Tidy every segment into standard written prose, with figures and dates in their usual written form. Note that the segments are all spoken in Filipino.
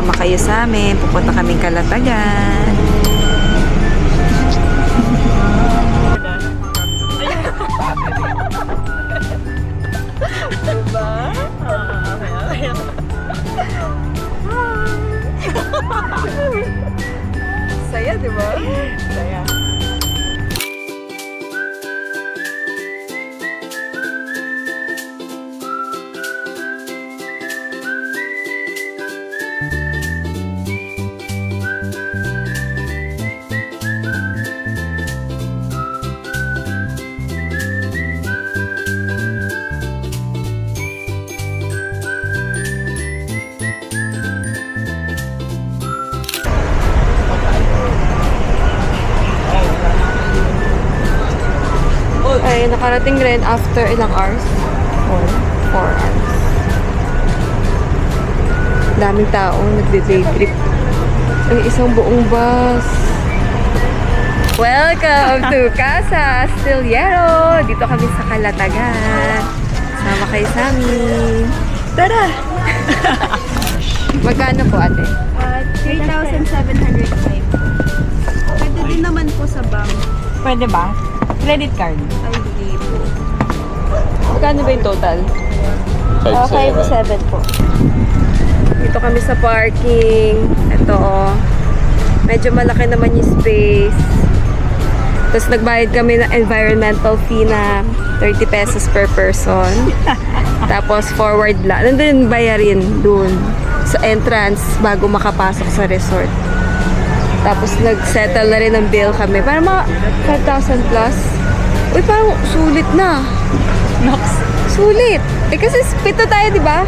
Sama kayo sa amin. Pupunta kaming Calatagan. Diba? Saya, diba? Saya. Ay, nakarating rin after ilang hours? 4 hours. Daming tao, nagde-day trip. Ay, isang buong bus. Welcome to Casa Astillero! Dito kami sa Calatagan. Sama kayo sa amin. Tara! Magkano po, ate? 3,705. Pwede din naman po sa bank. Pwede ba? Credit card. Ay, hindi po. Magkano ba yung total? 5,700 po. Dito kami sa parking. Ito, oh. Medyo malaki naman yung space. Tapos nagbayad kami ng environmental fee na 30 pesos per person. Tapos forward lang. Nandun bayarin dun sa entrance bago makapasok sa resort. Tapos nag-settle na rin ng bill kami. Parang mga 5,000 plus. Uy, parang sulit na. Nox. Sulit. Eh kasi pito tayo, di ba?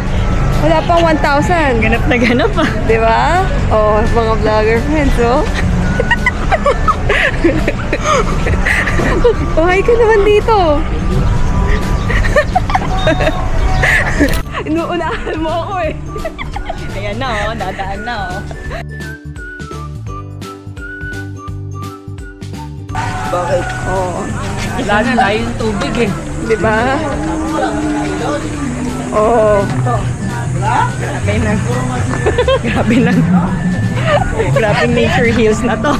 Wala pang 1,000. Ganap na ganap ah. Di ba? Oh, mga vlogger friends, oh. Oh, hi ka naman dito. Inuunahan mo ako eh. Ayan na oh, dadaan na oh. Bakit? Oh. Wala na, layo yung tubig eh. Di ba? Oh. Grabe na. Grabe na. Grabe nature hills na to.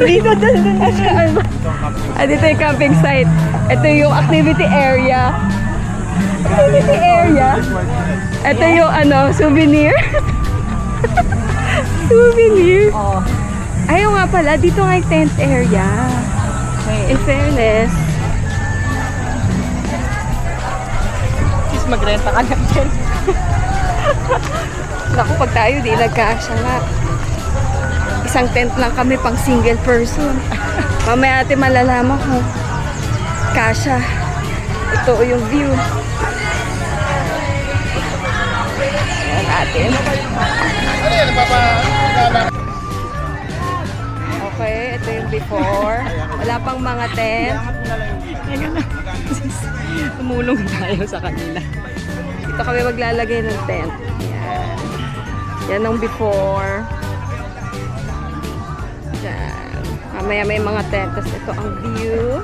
Dito na siya. Dito yung camping site. Ito yung activity area. Activity area. Ito yung ano, souvenir. Souvenir. Oh. Ayaw nga pala, dito nga yung tent area. Okay. In fairness. Please magrenta ka ng tent. Naku, pag tayo di nagkasya nga. Isang tent lang kami pang single person. Mamaya natin malalaman kung kasya. Ito yung view. Ayan natin. Okay, ito yung before. Wala pang mga tent. Tumulong tayo sa kanila. Dito kami maglalagay ng tent. Yan. Yan ang before. Yan. Mamaya may mga tent. Tapos ito ang view.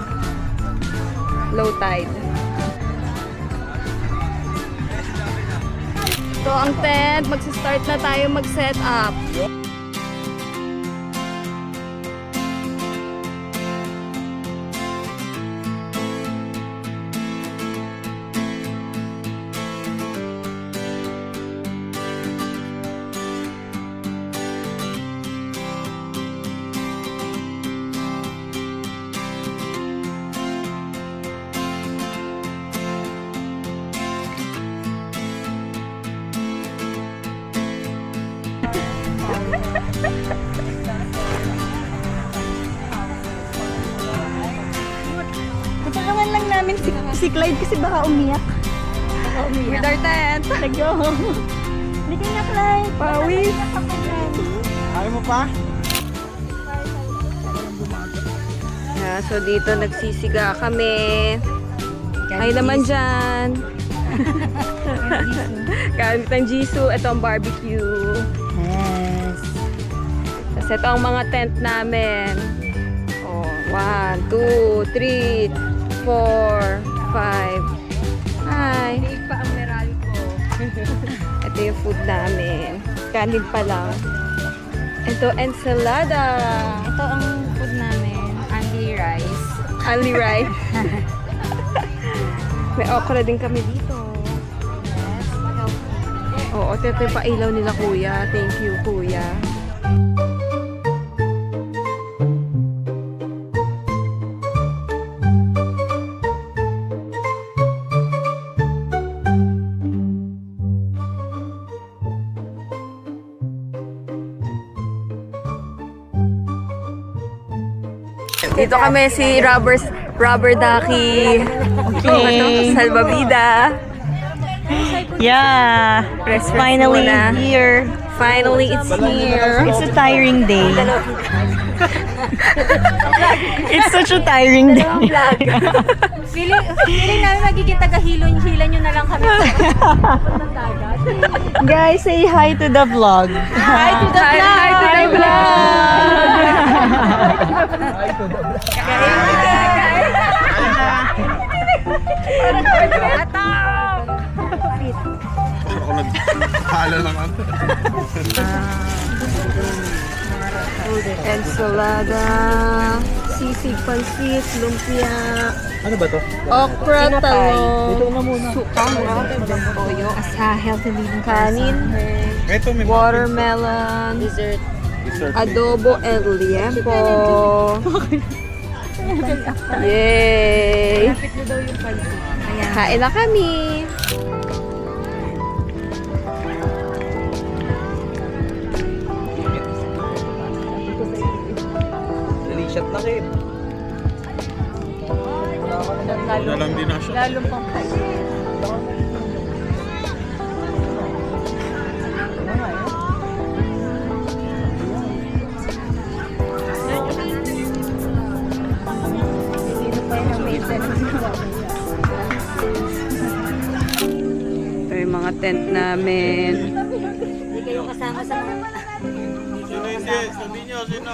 Low tide. Ito ang tent. Magsa-start na tayo mag-set up. Tutulungan lang namin si Clyde kasi baka umiyak. With our tent. Let's go. Hindi ka na, Clyde. Pawis. Ayaw mo pa? Yeah, so dito nagsisiga kami. Ay naman dyan. Gamit ang Jisoo. Ito ang barbecue. Yes. Tapos ito ang mga tent namin. Oh, 1, 2, 3, 4, 5. Hi. Big pa ang meral ko. Ito Ito yung food namin. Kanin pa lang. Ito, ensalada. Ito ang food namin. Only rice. Only rice. May okra din kami dito. Oo, ito yung pailaw nila kuya. Thank you, kuya. Dito kami si Rubber Ducky. Okay. Salvavida. Yeah. Rest Finally muna. here. Finally, it's here. It's a tiring day. It's such a tiring day. Feeling namin magiging taga-hilo-hila nyo na lang kami. Guys, say hi to the vlog. Hi to the vlog! Hi to the vlog! Ako naghala lang ako. Ensalada, sisig pansit, lumpia, Ano ba to? okra, talong, Ito na muna. sukang, toyo, healthy living kanin, Ito may watermelon, dessert. adobo, and liempo. Yay! Kain na kami! Delicious na kayo. Wala lang din na siya. Lalong pang Ito yung mga tent namin. Hindi kayo kasama sa mga... Sino hindi? Sabi niyo, sino?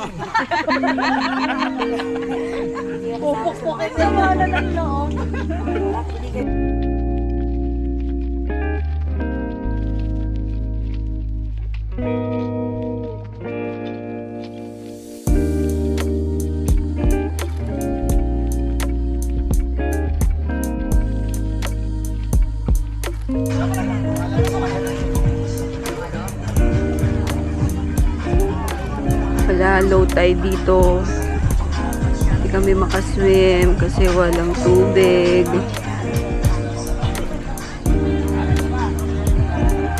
Pupok-pok kayo sa mga ng loob. Wala, low tide dito. Hindi kami makaswim kasi walang tubig.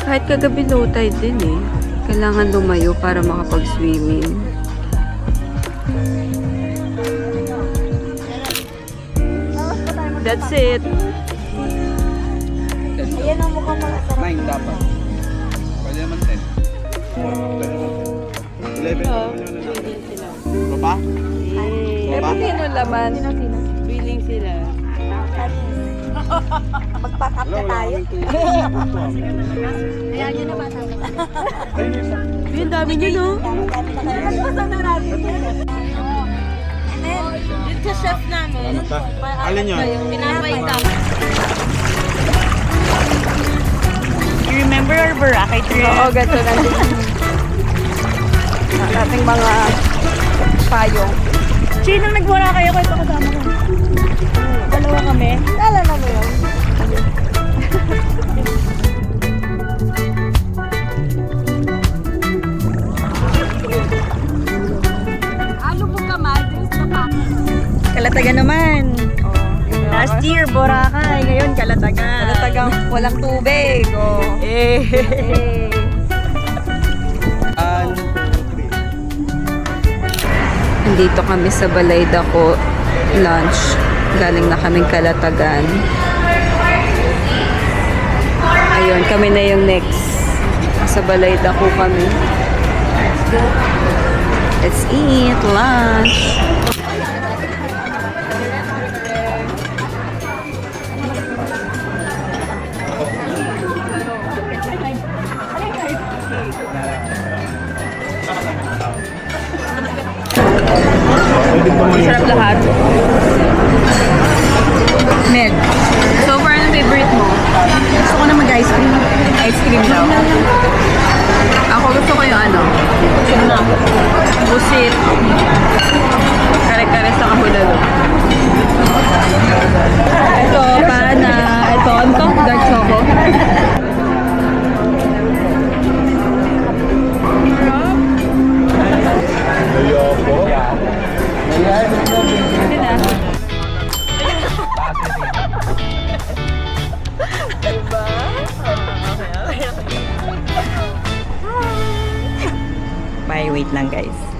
Kahit kagabi low tide din eh. Kailangan lumayo para makapag-swimming. That's it. Ayan ang mukhang mga sarap. 9 dapat. Pwede naman 10. Pwede naman 10. 11 naman yun. Baba? Eh, pati yung laman. Willing sila. Mag-pack up na tayo. Ayan yun naman. Yung dami nyo, no? Nagpasa na natin yun. Dito sa chef namin. Ano ta? Alin yun? Pinapay ka. You remember our Boracay trip? Oo, ganito lang din. Ating mga payong. Jay, nang nag-Boracay ako, ito kasama ko. Dalawa kami. Naalala mo yun? Ano po ka, Madris? Kalatagan naman. Last year, Boracay. Ngayon, Kalatagan. Talagang walang tubig. Oh. Eh. Nandito kami sa Balaydaco lunch. Galing na kaming Kalatagan. Ayun, kami na yung next. Sa Balaydaco kami. Let's eat lunch. Sarap lahat. Med. So far, anong favorite mo? Gusto ko na mag-ice cream. Ice cream daw. Ako gusto ko yung ano. Busit. Kare-kare sa kahulalo. Ito, pana. Ito, ano to? Dark choco. Bye, wait lang guys.